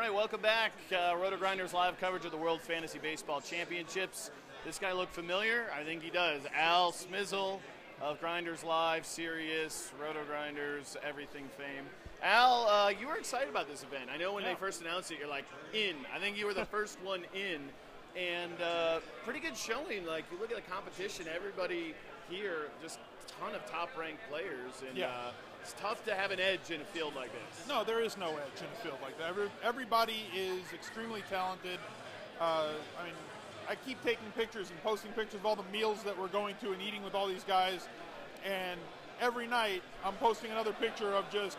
right, welcome back. Roto Grinders live coverage of the World Fantasy Baseball Championships. This guy look familiar? I think he does. Al Smizzle of Grinders Live, Sirius, Roto Grinders, everything fame. Al, you were excited about this event. I know when they first announced it, you're like, in. I think you were the first one in. And pretty good showing. Like, you look at the competition, everybody here, just a ton of top-ranked players. And it's tough to have an edge in a field like this. No, there is no edge in a field like that. Everybody is extremely talented. I mean, I keep taking pictures and posting pictures of all the meals that we're going to and eating with all these guys. And every night, I'm posting another picture of just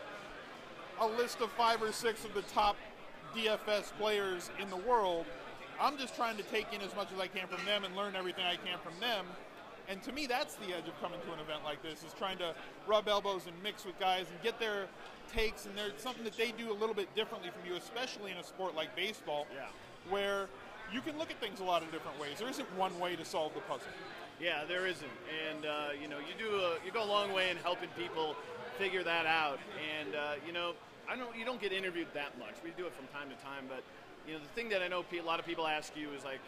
a list of 5 or 6 of the top DFS players in the world. I'm just trying to take in as much as I can from them and learn everything I can from them. And to me, that's the edge of coming to an event like this, is trying to rub elbows and mix with guys and get their takes, and there's something that they do a little bit differently from you, especially in a sport like baseball, where you can look at things a lot of different ways. There isn't one way to solve the puzzle. Yeah, there isn't. And, you know, you go a long way in helping people figure that out. And, you know, you don't get interviewed that much. We do it from time to time, but, you know, the thing that I know a lot of people ask you is, like,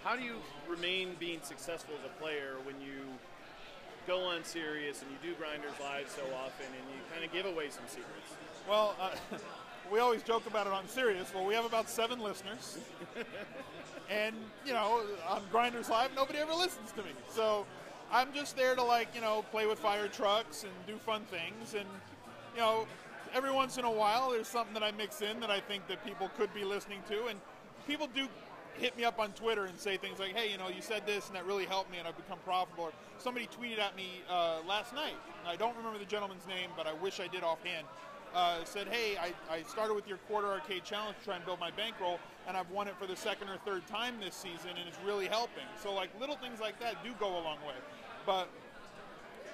how do you remain being successful as a player when you go on Sirius and you do Grinders Live so often and you kind of give away some secrets? Well, we always joke about it on Sirius. Well, we have about 7 listeners. And, you know, on Grinders Live, nobody ever listens to me. So I'm just there to, like, you know, play with fire trucks and do fun things. And, you know, every once in a while there's something that I mix in that I think that people could be listening to. And people do hit me up on Twitter and say things like, hey, you know, you said this and that really helped me and I've become profitable. Or somebody tweeted at me last night, and I don't remember the gentleman's name, but I wish I did offhand, said, hey, I started with your quarter arcade challenge to try and build my bankroll, and I've won it for the 2nd or 3rd time this season, and it's really helping. So, like, little things like that do go a long way. But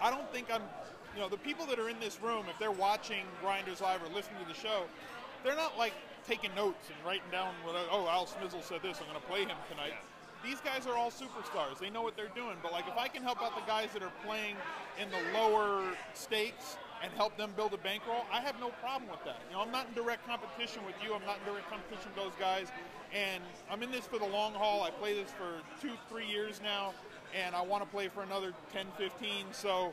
I don't think you know, the people that are in this room, if they're watching Grinders Live or listening to the show, they're not, like, taking notes and writing down, oh, Al Smizzle said this, I'm going to play him tonight. These guys are all superstars. They know what they're doing. But, like, if I can help out the guys that are playing in the lower stakes and help them build a bankroll, I have no problem with that. You know, I'm not in direct competition with you. I'm not in direct competition with those guys. And I'm in this for the long haul. I play this for 2-3 years now, and I want to play for another 10, 15. So,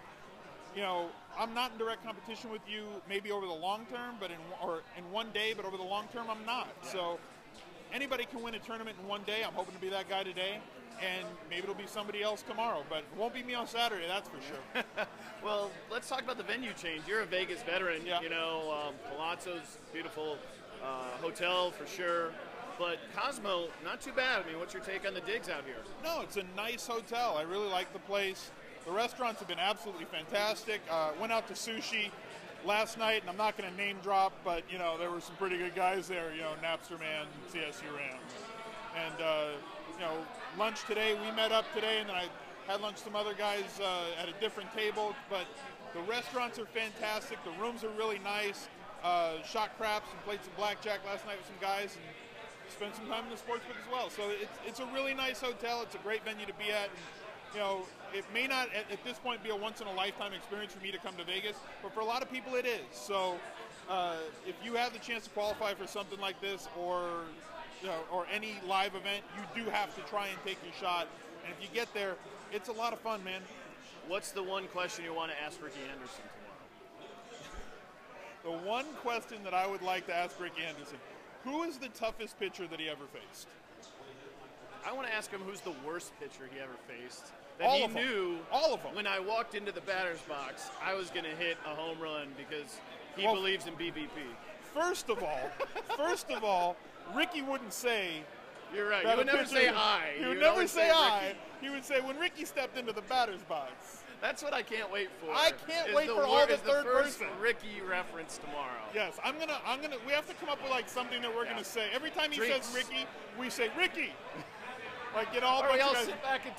you know, I'm not in direct competition with you maybe over the long term, but in one day, but over the long term, I'm not. So anybody can win a tournament in one day. I'm hoping to be that guy today, and maybe it'll be somebody else tomorrow, but it won't be me on Saturday, that's for sure. Well, let's talk about the venue change. You're a Vegas veteran. You know, Palazzo's beautiful hotel for sure. But Cosmo, not too bad. I mean, what's your take on the digs out here? No, it's a nice hotel. I really like the place. The restaurants have been absolutely fantastic. Went out to sushi last night, and I'm not going to name drop, but, you know, there were some pretty good guys there, you know, Napster Man, CSU Ram. And, you know, lunch today, we met up today, and then I had lunch with some other guys at a different table. But the restaurants are fantastic. The rooms are really nice. Shot craps and played some blackjack last night with some guys, and spent some time in the sportsbook as well. So it's a really nice hotel. It's a great venue to be at. And, you know, it may not at this point be a once-in-a-lifetime experience for me to come to Vegas, but for a lot of people it is. So if you have the chance to qualify for something like this, or, you know, or any live event, you do have to try and take your shot. And if you get there, it's a lot of fun, man. What's the one question you want to ask Ricky Henderson tomorrow? The one question that I would like to ask Ricky Henderson: who is the toughest pitcher that he ever faced? I want to ask him who's the worst pitcher he ever faced. All of them. When I walked into the batter's box, I was going to hit a home run because he believes in BBP. First of all, Ricky wouldn't say. You're right. He would never say hi. He would never say hi. He would say when Ricky stepped into the batter's box. That's what I can't wait for. I can't wait for all the third person. Ricky reference tomorrow. Yes, I'm gonna. We have to come up with like something that we're gonna say every time he says Ricky. We say Ricky. Like, get all. Or else sit back and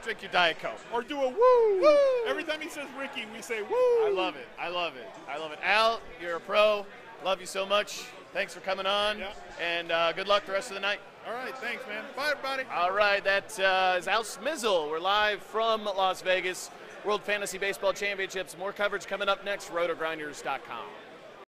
drink your Diet Coke. Or do a woo. Woo. Every time he says Ricky, we say woo. I love it. I love it. I love it. Al, you're a pro. Love you so much. Thanks for coming on. Yeah. And good luck the rest of the night. All right. Thanks, man. Bye, everybody. All right. That is Al Smizzle. We're live from Las Vegas. World Fantasy Baseball Championships. More coverage coming up next. RotoGrinders.com.